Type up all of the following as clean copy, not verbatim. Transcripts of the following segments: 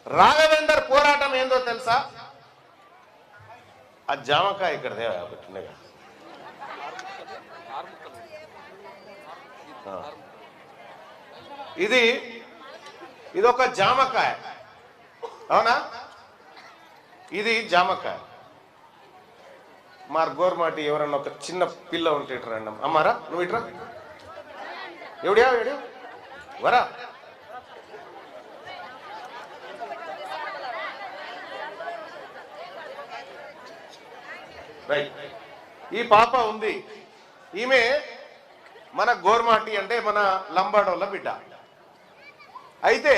రాఘవేందర్ పోరాటం ఏందో తెలుసా? ఆ జామకాయ ఇక్కడ పెట్టినగా ఇది ఒక జామకాయ, అవునా? ఇది జామకాయ. మా గోర్మాటి ఎవరన్నా ఒక చిన్న పిల్ల ఉంటే ఇట్రా రండి. అమ్మారా నువ్వు ఇట్రా, ఎవడియా ఎవడు వరా. రైట్, ఈ పాప ఉంది, ఈమె మన గోర్మాటి అంటే మన లంబాడోళ్ళ బిడ్డ. అయితే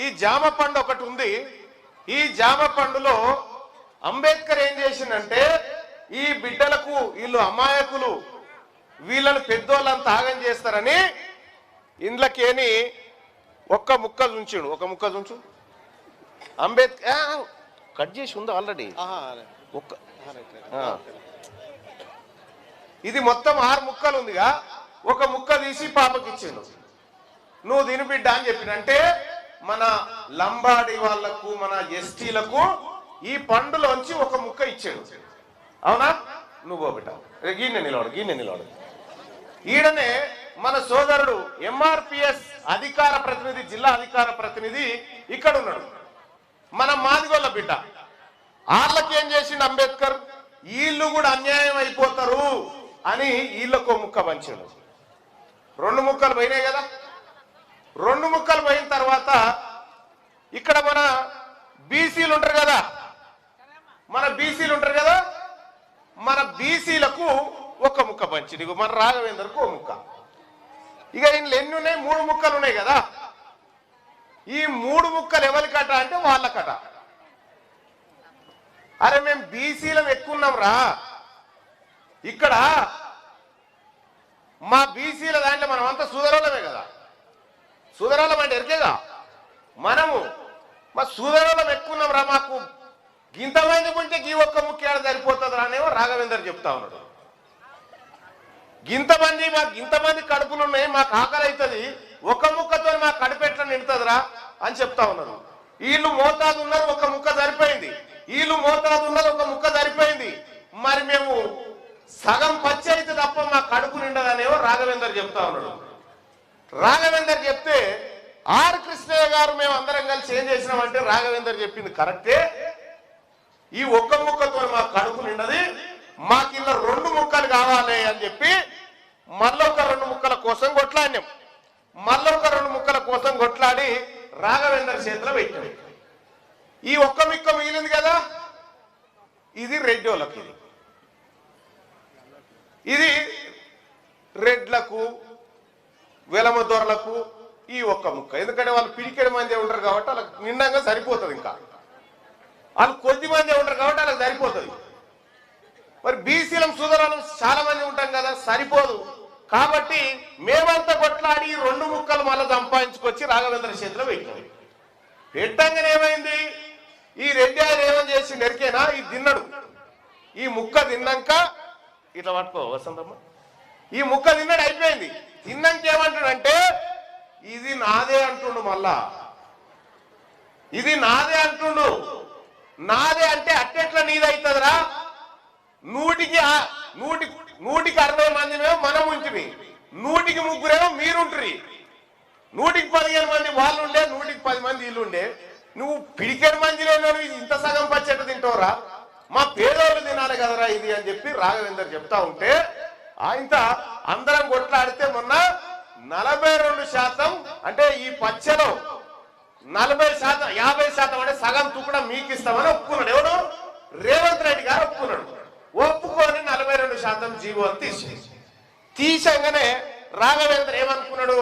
ఈ జామ పండు ఒకటి ఉంది. ఈ జామ పండులో అంబేద్కర్ ఏం చేసిందంటే ఈ బిడ్డలకు వీళ్ళు అమాయకులు, వీళ్ళని పెద్దోళ్ళంతా ఆగం చేస్తారని ఇండ్లకేని ఒక్క ముక్క చుంచాడు. ఒక ముక్క చుంచు. అంబేద్కర్ కట్ చేసి ఉందా ఆల్రెడీ? ఒక్క ఇది మొత్తం 6 ముక్కలు ఉందిగా, ఒక ముక్క తీసి పాపకి ఇచ్చిండు. నువ్వు తిని బిడ్డ అని చెప్పినంటే మన లంబాడి వాళ్లకు మన ఎస్టీలకు ఈ పండులోంచి ఒక ముక్క ఇచ్చాడు, అవునా? నువ్వు బిడ్డ గీనె నిలవడు. ఈడనే మన సోదరుడు ఎంఆర్పిఎస్ అధికార ప్రతినిధి, జిల్లా అధికార ప్రతినిధి ఇక్కడ ఉన్నాడు, మన మాదిగోళ్ళ బిడ్డ. వాళ్ళకి ఏం చేసిండు అంబేద్కర్? వీళ్ళు కూడా అన్యాయం అయిపోతారు అని వీళ్ళకు ముక్క పంచాడు. 2 ముక్కలు పోయినాయి కదా. 2 ముక్కలు పోయిన తర్వాత ఇక్కడ మన బీసీలు ఉంటారు కదా, మన బీసీలకు ఒక ముక్క పంచింది. మన రాఘవేందర్కు ఒక ముక్క. ఇక ఇంట్లో ఎన్ని ఉన్నాయి? 3 ముక్కలు ఉన్నాయి కదా. ఈ 3 ముక్కలు ఎవరికట అంటే వాళ్ళకట. అరే మేము బీసీలం ఎక్కున్నాం రా, ఇక్కడ మా బీసీల దాంట్లో మనం అంతా సుధరోళమే కదా. సుధరోళం అంటే ఎరికేగా మనము, మా సుధరోళం ఎక్కున్నాం రా, మాకు గింతమంది ఉంటే గీ ఒక్క ముఖ్యాలు సరిపోతుంది రానేమో రాఘవేందర్ చెప్తా ఉన్నాడు. గింతమంది కడుపులు ఉన్నాయి, మాకు ఆకలి అవుతుంది, ఒక ముక్కతో మా కడుపు ఎట్లా నిండుతుందిరా అని చెప్తా ఉన్నారు. వీళ్ళు మోతాదు ఉన్నారు, ఒక ముక్క సరిపోయింది. వీళ్ళు మోతాదు ఉన్నారు, ఒక ముక్క సరిపోయింది. మరి మేము సగం పచ్చి అయితే తప్ప మా కడుపు నిండదనేమో రాఘవేందర్ చెప్తా ఉన్నాడు. రాఘవేందర్ చెప్తే ఆర్ కృష్ణయ్య గారు మేము అందరం కలిసి ఏం చేసినామంటే రాఘవేందర్ చెప్పింది కరెక్టే, ఈ ఒక్క ముక్కతో మా కడుపు నిండది, మాకిల్ల 2 ముక్కలు కావాలి అని చెప్పి మళ్ళొక 2 ముక్కల కోసం కొట్లాడినాం. మళ్ళొక 2 ముక్కల కోసం కొట్లాడి రాఘవేందర్ చేతిలో పెట్టాం. ఈ ఒక్క ముక్క మిగిలింది కదా, ఇది రెడ్డోళ్ళకి, ఇది రెడ్లకు వెలమదొరలకు ఈ ఒక్క ముక్క. ఎందుకంటే వాళ్ళు పిడికెడు మంది ఉంటారు కాబట్టి వాళ్ళకి నిండంగా సరిపోతుంది. ఇంకా వాళ్ళు కొద్ది మంది ఉంటారు కాబట్టి వాళ్ళకి సరిపోతుంది. మరి బీసీలం సుధరాలం చాలా మంది ఉంటాం కదా, సరిపోదు. కాబట్టి మేమంతా కొట్లాడి 2 ముక్కలు మళ్ళీ సంపాదించుకొచ్చి రాఘవేంద్ర చేతిలో పెట్టాం. పెట్టంగానే ఏమైంది? ఈ రెడ్డి ఆయన ఏమని చేసి నెరికేనా ఇది తిన్నాడు. ఈ ముక్క తిన్నాక ఇట్లా పట్టుకో వసంతమ్మ, ఈ ముక్క తిన్నాడు, అయిపోయింది. తిన్నాక ఏమంటాడంటే ఇది నాదే అంటుండు. మళ్ళా ఇది నాదే అంటుండు. నాదే అంటే అట్టెట్లా నీదవుతుందిరా? 100కి 60 మందినేమో మనం ఉంటుంది, 100కి 3 మీరుంటారు, 100కి 15 మంది వాళ్ళు ఉండే, 100కి 10 మంది వీళ్ళు ఉండే. నువ్వు పిడికెడు మంది లేను, ఇంత సగం పచ్చెట్టు తింటావురా, మా పేదోళ్ళు తినాలి కదరా ఇది అని చెప్పి రాఘవేందర్ చెప్తా ఉంటే ఆయన అందరం కొట్లాడితే మొన్న 42% అంటే ఈ పచ్చలో 40%, 50% అంటే సగం తుకడం మీకు ఇస్తామని ఒప్పుకున్నాడు. ఎవడు? రేవంత్ రెడ్డి గారు ఒప్పుకున్నాడు. ఒప్పుకొని 42% జీవో అని తీసంగానే రాఘవేంద్ర ఏమనుకున్నాడు?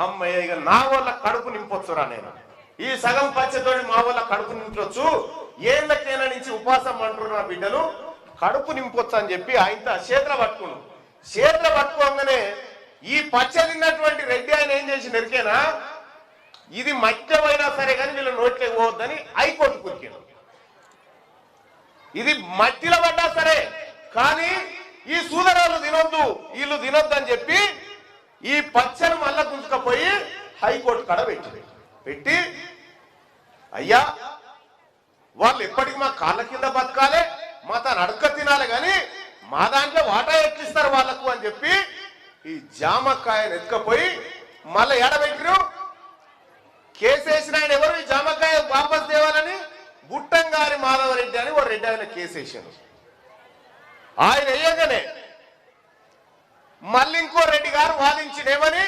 అమ్మయ్య, ఇక నా వల్ల కడుపు నింపొచ్చురా, నేను ఈ సగం పచ్చతోటి మా వల్ల కడుపు నింపొచ్చు, ఏళ్ళకైనా నుంచి ఉపాసం అంటున్న బిడ్డలు కడుపు నింపొచ్చు అని చెప్పి ఆయన చేతులు పట్టుకున్నాడు. చేతులు పట్టుకోగానే ఈ పచ్చ తిన్నటువంటి రెడ్డి ఆయన ఏం చేసి నెరికేనా, ఇది మధ్యమైనా సరే కానీ వీళ్ళు నోట్లోకి పోవద్దని హైకోర్టు కురికాడు. ఇది మట్టిలో పడ్డా సరే కానీ ఈ సూదరాలు తినొద్దు, వీళ్ళు తినొద్దు అని చెప్పి ఈ పచ్చను మళ్ళా గుంజుకపోయి హైకోర్టు కాడ పెట్టి అయ్యా వాళ్ళు ఎప్పటికీ మా కాళ్ళ కింద బతకాలి, మా తను అడక తినాలి, కానీ మా దాంట్లో వాటా ఎట్లిస్తారు వాళ్ళకు అని చెప్పి ఈ జామకాయను ఎత్తుకపోయి మళ్ళీ ఏడబెట్టిరు. కేసేసిన ఆయన ఎవరు? ఈ జామకాయ వాపస్ తేవాలని గుట్టంగారి మాధవరెడ్డి అని ఓ రెడ్డి ఆయన కేసేసాను. ఆయన వేయగానే మళ్ళీ ఇంకో రెడ్డి గారు వాదించినేమని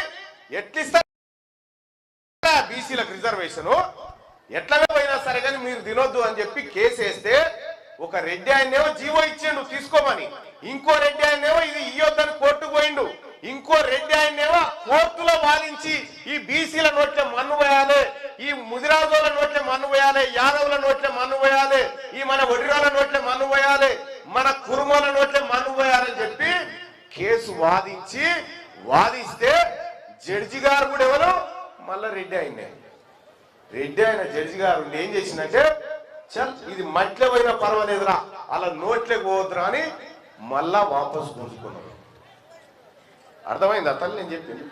ఎట్లిస్తారు బీసీలకు రిజర్వేషన్ ఎట్లా పోయినా సరే కానీ మీరు తినొద్దు అని చెప్పి కేసు వేస్తే ఒక రెడ్డి ఆయనేమో జీవో ఇచ్చిండు తీసుకోమని, ఇంకో రెడ్డి ఆయనేమో ఇది ఇయ్యొద్దని కోర్టుకు పోయిండు, ఇంకో రెడ్డి ఆయనేమో కోర్టులో వాదించి ఈ బీసీల నోట్లే మన్ను పోయాలి, ఈ ముదిరాజుల నోట్లే మన్ను పోయాలి, యాదవుల నోట్లే మన్ను పోయాలి, ఈ మన ఒడిరాల నోట్లే మన్ను పోయాలి, మన కురుమల నోట్లే మన్ను పోయాలని చెప్పి కేసు వాదిస్తే జడ్జి గారు కూడా ఎవరు? మళ్ళా రెడ్డి ఆయన జడ్జి గారు ఏం చేసిందంటే చల్ ఇది మట్లే పోయినా పర్వాలేదురా అలా నోట్లే పోవద్దురా అని మళ్ళా వాపసు గుంజుకున్నారు. అర్థమైంది అతను నేను చెప్పింది?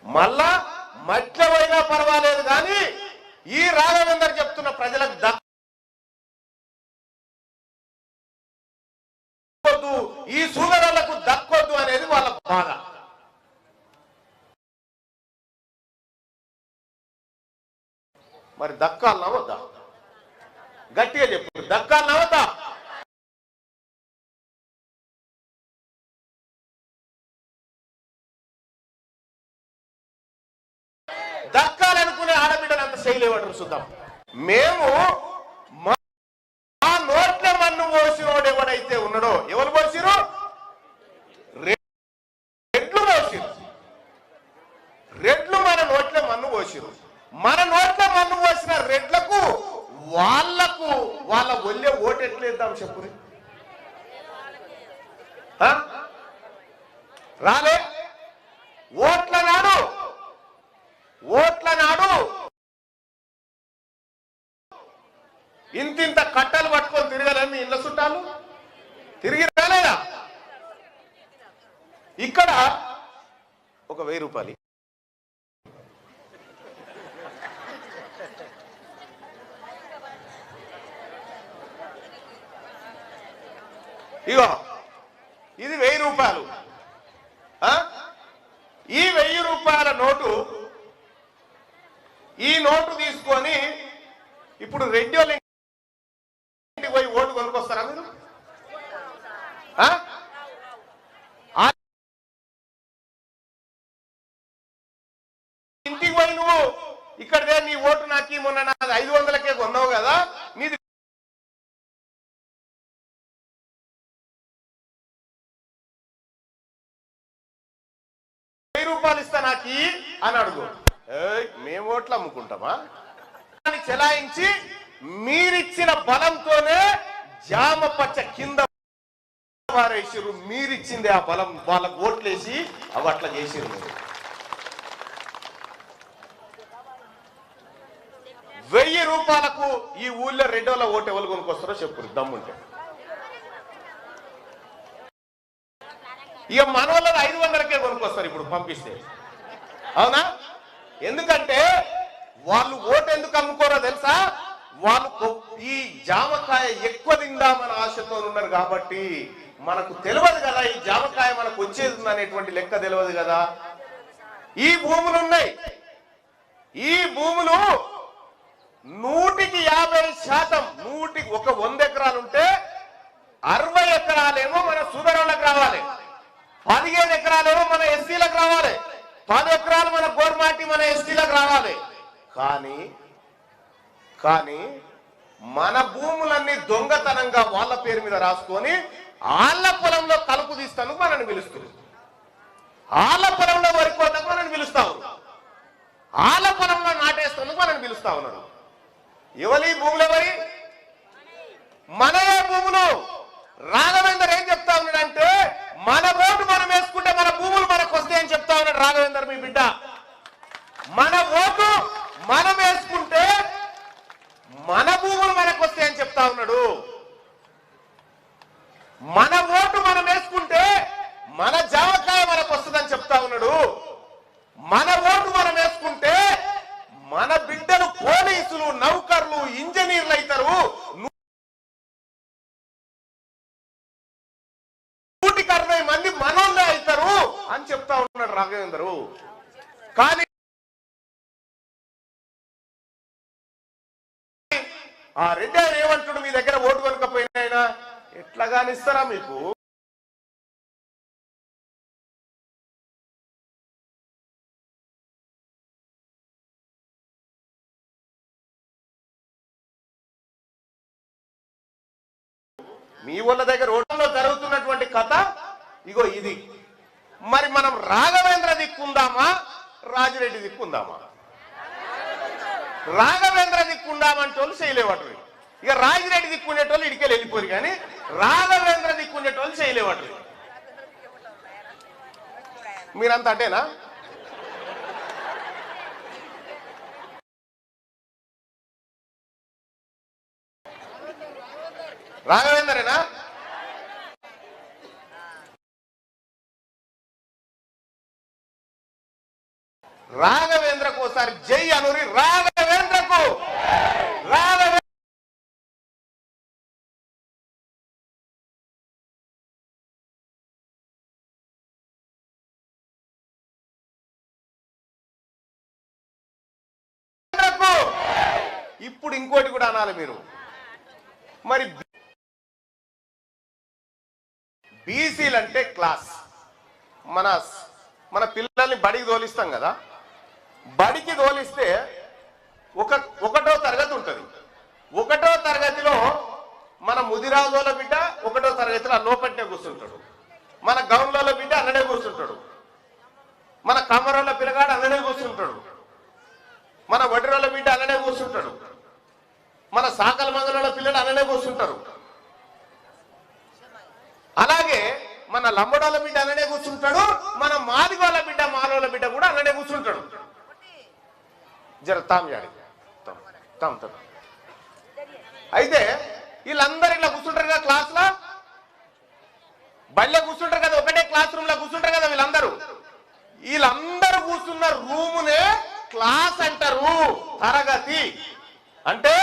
మళ్ళా మట్లే పోయినా పర్వాలేదు కానీ ఈ రాఘవేందర్ చెప్తున్న ప్రజలకు దక్కొద్దు, ఈ సూదరులకు దక్కొద్దు అనేది వాళ్ళ బాధ. మరి దక్కాలనా వద్దా? గట్టిగా చెప్పు, దక్కాలనా వద్దా? దక్కాలనుకునే ఆడబిడ్డలు అంత చేయలేవాడు చూద్దాం. మేము మా నోట్ల మన్ను పోసినోడు ఎవడైతే ఉన్నాడో, ఎవరు పోసిరు? రెడ్లు పోసిరు. రెడ్లు మన నోట్ల మన్ను పోసిరు. మన నోట్ల మన్ను పోసిన రెడ్లకు వాళ్ళ ఒళ్ళే ఓటు ఎట్లేద్దాం చెప్పుని? రాలే ఓట్ల నాడు ఇంతింత కట్టలు పట్టుకొని తిరగలే మీ ఇళ్ళ చుట్టాలు తిరిగి రాలేదా? ఇక్కడ ఒక 1000 రూపాయలు ఇగో ఇది 1000 రూపాయలు. ఈ 1000 రూపాయల నోటు, ఈ నోటు తీసుకొని ఇప్పుడు రెడ్డి వాళ్ళ ఇంటికి పోయి ఓటు కొనుక్కొస్తారా మీరు? ఇంటికి పోయి నువ్వు ఇక్కడదే నీ ఓటు నాకు మొన్న 500కే కొన్నావు కదా, నీది 1000 రూపాయలు ఇస్తా నాకి అని అడుగు. మేము ఓట్లు అమ్ముకుంటామా? చెలాయించి మీరిచ్చిన బలంతోనే జామ పచ్చ కింద వారేసిరు. మీరిచ్చింది ఆ బలం, వాళ్ళకు ఓట్లేసి అవి అట్లా చేసిరు. మీరు 1000 రూపాయలకు ఈ ఊళ్ళో రెడ్డోళ్ళ ఓటు ఎవరు కొనుక్కొస్తారో చెప్పు దమ్ముంటే. ఇక మన వాళ్ళది 500కే కొనుక్కొస్తారు ఇప్పుడు పంపిస్తే, అవునా? ఎందుకంటే వాళ్ళు ఓటు ఎందుకు అమ్ముకోరో తెలుసా? వాళ్ళు ఈ జామకాయ ఎక్కువ తిందామని ఆశతో ఉన్నారు కాబట్టి. మనకు తెలియదు కదా ఈ జామకాయ మనకు వచ్చేది అనేటువంటి లెక్క తెలియదు కదా. ఈ భూములు ఉన్నాయి, ఈ భూములు 100% 100 ఎకరాలు ఉంటే 60 ఎకరాలేమో మన సూదరులకు రావాలి, 15 ఎకరాలేమో మన ఎస్సీలకు రావాలి, 10 ఎకరాలు మన గోర్మాటి మన ఎస్టీలకు రావాలి. కానీ మన భూములన్నీ దొంగతనంగా వాళ్ళ పేరు మీద రాసుకొని ఆళ్ల పొలంలో కలుపు తీస్తాను మనని పిలుస్తుంది, ఆళ్ల పొలంలో వరి కోతకు మనని పిలుస్తా ఉన్నారు, ఆళ్ల పొలంలో నాటేస్తాను మనని పిలుస్తా ఉన్నారు. ఎవరి భూములు? ఎవరి? మనయే భూములు. రాఘవేందర్ ఏం చెప్తా ఉన్నాడంటే మన ఓటు మనం వేసుకుంటే మన భూములు మనకు వస్తాయని చెప్తా ఉన్నాడు రాఘవేందర్ మీ బిడ్డ. మన ఓటు మనం వేసుకుంటే మన భూములు మనకు వస్తాయని చెప్తా ఉన్నాడు. మన ఓటు మనం వేసుకుంటే మన జామకాయ మనకు వస్తుందని చెప్తా ఉన్నాడు. మన ఓటు మనం వేసుకుంటే మన బిడ్డ బిడ్డలు పోలీసులు నౌకర్లు ఇంజనీర్లు అవుతారు, 160 మంది మనోళ్ళే అవుతారు అని చెప్తా ఉన్నాడు రాఘవేంద్రు. కానీ ఆ రెడ్డి ఆయన ఏమంటాడు, మీ దగ్గర ఓటు కొనకపోయినా ఎట్లా కానిస్తారా మీకు? మీ వాళ్ళ దగ్గర ఓటంలో జరుగుతున్నటువంటి కథ ఇగో ఇది. మరి మనం రాఘవేంద్ర దిక్కుందామా రాజిరెడ్డి దిక్కుందామా? రాఘవేంద్ర దిక్కుందామంటే వాళ్ళు చేయలేవటరు. ఇక రాజిరెడ్డి దిక్కుండేటోళ్ళు ఇడికెళ్ళి వెళ్ళిపోరు, కానీ రాఘవేంద్ర దిక్కుండేటోళ్ళు చేయలేవటరు. మీరంతా అంటేనా? రాఘవేంద్రేనా? రాఘవేంద్రకు ఒకసారి జై అనురి. రాఘవేంద్రకు ఇప్పుడు ఇంకోటి కూడా అనాలి మీరు. మరి బీసీలు అంటే క్లాస్. మన పిల్లల్ని బడికి తోలిస్తాం కదా, బడికి తోలిస్తే ఒకటో తరగతి ఉంటుంది. 1వ తరగతిలో మన ముదిరాజుల బిడ్డ 1వ తరగతిలో లోపట్నే కూర్చుంటాడు, మన గౌన్ల బిడ్డ అన్ననే కూర్చుంటాడు, మన కమరోళ్ళ పిల్లగాడు అన్ననే కూర్చుంటాడు, మన వడిరోళ్ళ బిడ్డ అన్ననే కూర్చుంటాడు, మన సాకల మంగళ పిల్లలు అన్ననే కూర్చుంటారు. అలాగే మన లంబడోళ్ళ బిడ్డ అన్ననే కూర్చుంటాడు, మన మాదిగోళ్ళ బిడ్డ మాలోళ్ళ బిడ్డ కూడా అన్ననే కూర్చుంటాడు. జర తామ్యాడి అయితే వీళ్ళందరూ ఇలా కూర్చుంటారు కదా, క్లాస్లో బళ్ళే కూర్చుంటారు కదా, ఒకటే క్లాస్ రూమ్ లో కూర్చుంటారు కదా. వీళ్ళందరూ కూర్చున్న రూమునే క్లాస్ అంటారు. తరగతి అంటే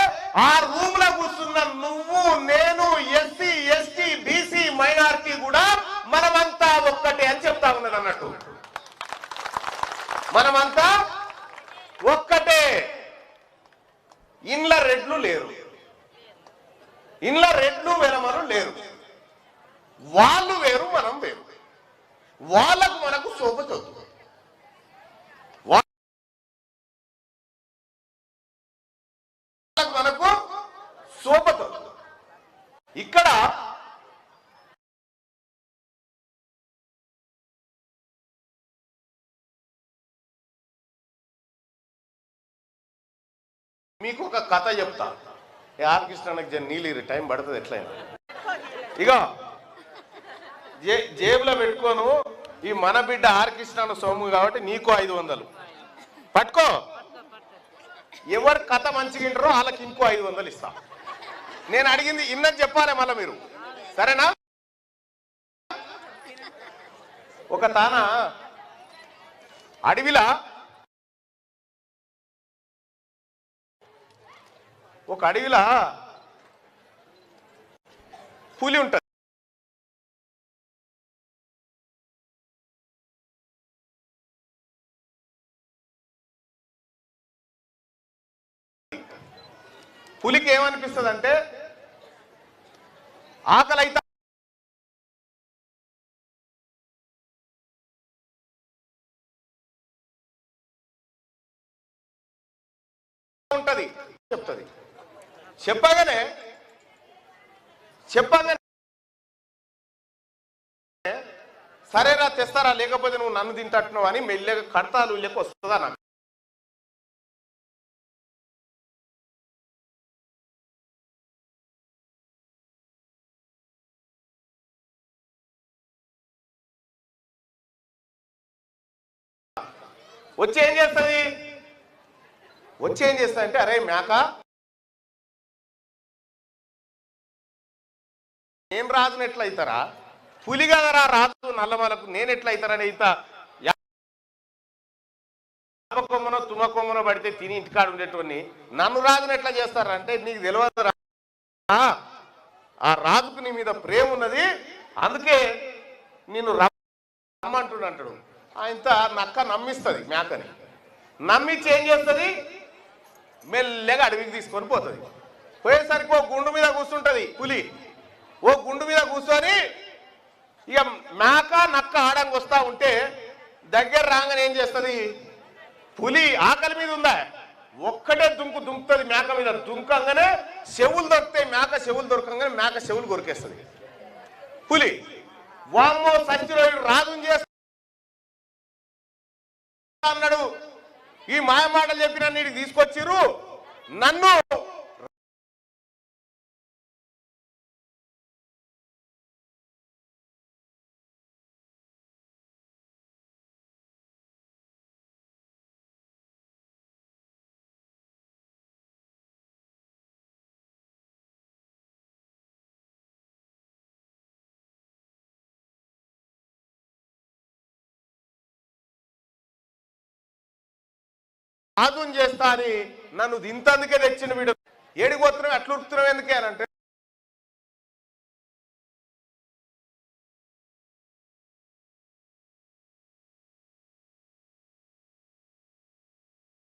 ఆ రూమ్ లో కూర్చున్న నువ్వు నేను ఎస్సీ ఎస్టీ బీసీ మైనారిటీ కూడా మనమంతా ఒక్కటే అని చెప్తా ఉన్నది అన్నట్టు. మనమంతా ఒక్కటే. ఇండ్ల రెడ్లు లేరు, ఇండ్ల రెడ్లు వెలమలు లేరు. వాళ్ళు వేరు మనం వేరు. వాళ్ళకు మనకు శోభతొద్దు. మనకు శోభతొద్దు. ఇక్కడ మీకు ఒక కథ చెప్తా. ఆర్ కృష్ణకి నీళ్ళు టైం పడుతుంది ఎట్లయినా. ఇక జేబులో పెట్టుకోను, ఈ మన బిడ్డ ఆర్ కృష్ణ సోము కాబట్టి నీకు 500 పట్టుకో. ఎవరు కథ మంచిగింటారో వాళ్ళకి ఇంకో 500 ఇస్తా. నేను అడిగింది ఇన్నది చెప్పాలి మళ్ళీ మీరు, సరేనా? ఒక తాన అడవిలా పులి ఉంటుంది. పులికి ఏమనిపిస్తుంది అంటే ఆకలి అయితే ఉంటది, చెప్తుంది. చెప్పగానే సరేరా తెస్తారా, లేకపోతే నువ్వు నన్ను తింటట్టున్నావు అని మెల్లగా కడతాలు లేక వస్తుందా నాకు. వచ్చి ఏం చేస్తుంది అంటే అరే మేక నేను రాజుని ఎట్లయితారా, పులి కదరా రాజు నల్లమలకు నేను ఎట్లయితారని అయితా. కొమ్మనో తుమ్మకొమ్మలో పడితే తిని ఇంటికాడ ఉండేటోని నన్ను రాజుని ఎట్లా చేస్తారంటే నీకు తెలియదు, ఆ రాజుకు నీ మీద ప్రేమ ఉన్నది, అందుకే నేను రమ్మంటున్నాడు. ఆయనతో నక్క నమ్మిస్తుంది, మేకని నమ్మించి ఏం చేస్తుంది, మెల్లగా అడవికి తీసుకొని పోతుంది. పోయేసరికి ఓ గుండు మీద కూర్చుంటుంది పులి. ఓ గుండు మీద కూర్చొని ఇక మేక నక్క ఆడంగా వస్తూ ఉంటే దగ్గర రాగానే ఏం చేస్తుంది, పులి ఆకలి మీద ఉందా ఒక్కటే దుంకుతుంది మేక మీద. దుంకంగానే చెవులు దొరుకుతాయి, మేక చెవులు దొరకంగానే మేక చెవులు కొరికేస్తుంది పులి. వామ్మో సత్యరాయుడు రాజుని చేస్తా అన్నాడు, ఈ మాయ మాటలు చెప్పిన నీటికి తీసుకొచ్చిర్రు, నన్ను రాజుని చేస్తా అని నన్ను ఇంతందుకే తెచ్చిన వీడు. ఏడిపోతున్నావు అట్లా ఉరుకుతున్నావు ఎందుకే అని అంటే